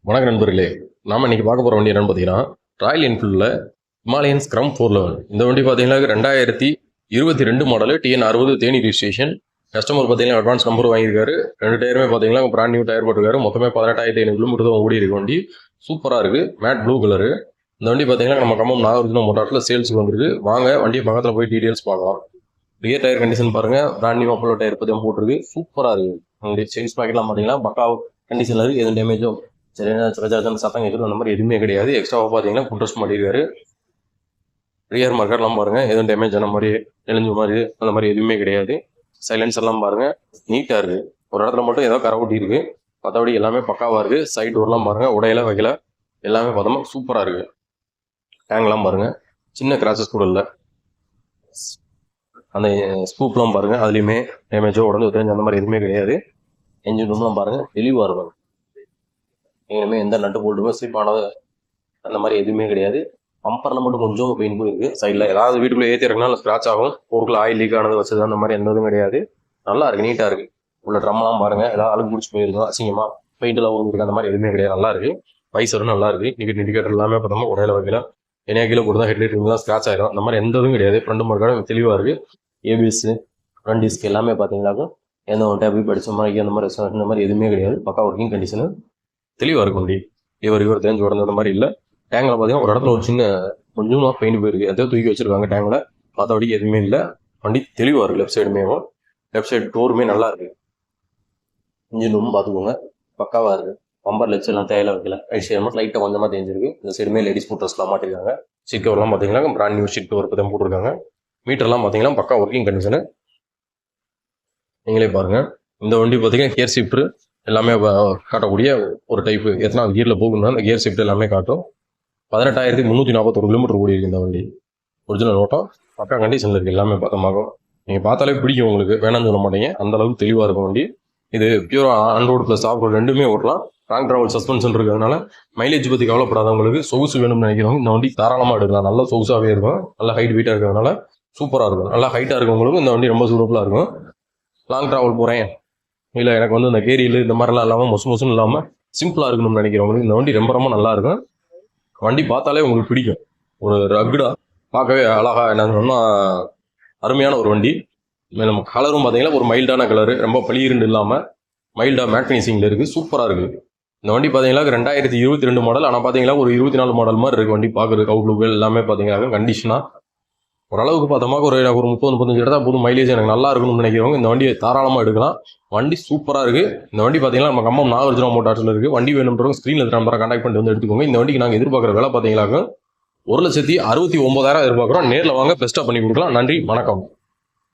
வணக்கம் நண்பர்களே. நாம இன்னைக்கு பார்க்க போகிற வண்டி என்னன்னு பார்த்தீங்கன்னா ராயல் என்ஃபீல்டில் ஹிமாலயன் ஸ்க்ரம் 411. இந்த வண்டி பார்த்தீங்கன்னா 2022 model, TN60 Theni registration. Customer பார்த்தீங்கன்னா அட்வான்ஸ் நம்பர் வாங்கியிருக்காரு. 2 டயருமே பார்த்தீங்கன்னா பிராண்ட் நியூ டயர் போட்டிருக்காரு. மொத்தமே 18,500 கிலோமீட்டர் தான் ஓடி இருக்கு வண்டி. சூப்பராக இருக்குது, மேட் ப்ளூ கலரு. இந்த வண்டி பார்த்தீங்கன்னா நம்ம கம்பம் நாகர்ஜுனா மோட்டார்ஸில் சேல்ஸுக்கு வந்துருக்கு. வாங்க வண்டியை பக்கத்தில் போய் டீட்டெயில்ஸ் பார்க்கலாம். ரியர் டயர் கண்டிஷன் பாருங்கள், பிராண்ட் நியூ அப்போலோ டயர் பற்றி போட்டிருக்கு. சூப்பராக இருக்குது. வண்டி செயின்ஸ் பாக்கெட்லாம் பார்த்தீங்கன்னா பக்கா கண்டிஷனில் இருக்குது. எதுவும் டேமேஜோ சத்தம் கேட்குறது அந்த மாதிரி எதுவுமே கிடையாது. எக்ஸ்ட்ராவாக பார்த்தீங்கன்னா புட்ரஸ் மாட்டிருக்காரு. ரியர் மார்க்கெட்லாம் பாருங்கள், எதுவும் டேமேஜ் ஆன மாதிரி எழிஞ்ச மாதிரி அந்த மாதிரி எதுவுமே கிடையாது. சைலன்ஸ் எல்லாம் பாருங்கள், நீட்டாக இருக்குது. ஒரு இடத்துல மட்டும் ஏதோ கரை ஊட்டி இருக்குது, மற்றபடி எல்லாமே பக்காவாக இருக்குது. சைட் டோர்லாம் பாருங்கள், உடையில வைக்கல, எல்லாமே பார்த்தோமா சூப்பராக இருக்குது. டேங்க்லாம் பாருங்கள், சின்ன கிராச்சஸ் கூட இல்லை. அந்த ஸ்கூப்லாம் பாருங்கள், அதுலேயுமே டேமேஜோ உடனே தெரிஞ்ச அந்த மாதிரி எதுவுமே கிடையாது. என்ஜின் ரூம்லாம் பாருங்கள், தெளிவாக இருக்கும். எங்கேயுமே எந்த நட்டு போல்ட்டுமே ஸ்லிப் ஆனது அந்த மாதிரி எதுவுமே கிடையாது. பம்பரில் மட்டும் கொஞ்சம் பெயின் போயிருக்கு. சைடில் ஏதாவது வீட்டுக்குள்ளே ஏற்றி இறக்குனாலும் ஸ்க்ராட்ச் ஆகும். பொருட்கள் ஆயில் லீக் ஆனது வச்சது அந்த மாதிரி எந்த இதுவும் கிடையாது. நல்லா இருக்குது, நீட்டாக இருக்குது. உள்ள ட்ரம்லாம் பாருங்கள், ஏதாவது அழுக்கு பிடிச்சி போயிருக்கும், அசிங்கமாக பெயிண்டெல்லாம் ஊருக்கு அந்த மாதிரி எதுவுமே கிடையாது. நல்லா இருக்குது. வைசரும் நல்லா இருக்குது. இண்டிகேட்டர் எல்லாமே பார்த்தோம்னா உடையில வைக்கல. என்னையா கீழே போட்டு தான் ஹெட்லைட் தான் ஸ்க்ராட்ச் ஆயிரும். அந்த மாதிரி எந்த இதுவும் கிடையாது. ஃப்ரண்ட் மார்க்கெட் தெளிவாக இருக்குது. ஏபிஎஸ் ஃப்ரண்ட் டிஸ்க் எல்லாமே பார்த்தீங்கன்னாக்கும் எந்த ஒரு டேப் படித்த மாதிரி அந்த மாதிரி இந்த மாதிரி எதுவுமே கிடையாது. பக்கா ஒர்க்கிங் கண்டிஷனு தெளிவாக இருக்கும் வண்டி. இவர் தேஞ்சு உடனது மாதிரி இல்லை. டேங்கில் பார்த்தீங்கன்னா ஒரு இடத்துல ஒரு சின்ன கொஞ்சமாக பெயிண்ட் போயிருக்கு, எதாவது தூக்கி வச்சிருக்காங்க டேங்கில். மற்றபடி எதுவுமே இல்லை. வண்டி தெளிவாக இருக்குது. லெஃப்ட் சைடுமே லெஃப்ட் சைடு டோருமே நல்லா இருக்குது. இன்ஜின் ரூம் பார்த்துக்கோங்க, பக்காவாக இருக்குது. பம்பர் லெஃப்ட் சைட்லாம் தேவையில்ல வைக்கல. ரைட் சைடு மட்டும் லைட்டாக கொஞ்சமாக தேஞ்சிருக்கு. இந்த சைடுமே லேடிஸ் ஃபுட்ரஸ்லாம் மாட்டிருக்காங்க. சீட் கவர்லாம் பார்த்தீங்கன்னா பிராண்ட் நியூ சீட் கவர் பற்றி போட்டிருக்காங்க. மீட்டர்லாம் பார்த்தீங்கன்னா பக்கா ஒர்க்கிங் கண்டிஷனு. நீங்களே பாருங்கள். இந்த வண்டி பார்த்தீங்கன்னா கியர் ஷிஃப்ட்ரு எல்லாமே காட்டக்கூடிய ஒரு டைப்பு. எத்தனை கியரில் போகணும்னா அந்த கியர் ஷிஃப்ட் எல்லாமே காட்டும். 18,341 கிலோமீட்டர் ஓடி இருக்குது இந்த வண்டி. ஒரிஜினல் ஓட்டம் பக்கா கண்டிஷனில் இருக்குது. எல்லாமே பார்த்தமாகும். நீங்கள் பார்த்தாலே பிடிக்கும் உங்களுக்கு, வேணாம்னு சொல்ல மாட்டீங்க. அந்த அளவுக்கு தெளிவாக இருக்கும் வண்டி. இது pure on road plus off road ரெண்டுமே ஓட்டலாம். லாங் ட்ராவல் சஸ்பென்ஷன் இருக்கிறதுனால மைலேஜ் பற்றி கவலைப்படாதவங்களுக்கு, சொகுசு வேணும்னு நினைக்கிறவங்க இந்த வண்டி தாராளமாக எடுக்கலாம். நல்லா சொகுசாகவே இருக்கும். நல்லா ஹைட் வெயிட்டாக இருக்கிறதுனால சூப்பராக இருக்கும். நல்லா ஹைட்டாக இருக்கவங்களுக்கு இந்த வண்டி ரொம்ப சூப்பராக இருக்கும். லாங் ட்ராவல் போகிறேன் இல்லை எனக்கு இந்த கேரியில் இந்த மாதிரிலாம் இல்லாமல் மொசுன்னு இல்லாமல் சிம்பிளாக இருக்கணும்னு நினைக்கிறவங்களுக்கு இந்த வண்டி ரொம்ப ரொம்ப நல்லா இருக்கும். வண்டி பார்த்தாலே உங்களுக்கு பிடிக்கும். ஒரு ரக்குடாக பார்க்கவே அழகாக என்ன சொன்னால் அருமையான ஒரு வண்டி. நம்ம கலரும் பார்த்தீங்கன்னா ஒரு மைல்டான கலரு, ரொம்ப பளியிருண்டு இல்லாமல் மைல்டாக மேட் ஃபினிஷிங்கில் இருக்குது. சூப்பராக இருக்குது. இந்த வண்டி பார்த்தீங்கன்னா 2022 மாடல். ஆனால் பார்த்தீங்கன்னா ஒரு 24 மாடல் மாதிரி இருக்குது வண்டி பார்க்குறதுக்கு. அவுட்லுக்கு எல்லாமே பார்த்தீங்கன்னா கண்டிஷனாக ஓரளவுக்கு பார்த்தோமா ஒரு 30-35 இடத்தா போதும். மைலேஜ் எனக்கு நல்லா இருக்கணும்னு நினைக்கிறவங்க இந்த வண்டியை தாராளமாக எடுக்கலாம். வண்டி சூப்பராக இருக்குது. இந்த வண்டி பார்த்தீங்கன்னா நம்ம கம்பம் நாகர்ஜுனா மோட்டார்ஸில் இருக்குது. வண்டி வேணுன்றவங்க ஸ்க்ரீனில் நம்பரை கான்டாக்ட் பண்ணிட்டு வந்து எடுத்துக்கோங்க. இந்த வண்டிக்கு நாங்கள் எதிர்பார்க்குற விலை பார்த்தீங்கன்னாக்க 1,69,000 எதிர்பார்க்குறோம். நேரில் வாங்க, பெஸ்ட்டாக பண்ணி கொடுக்கலாம். நன்றி, வணக்கம்.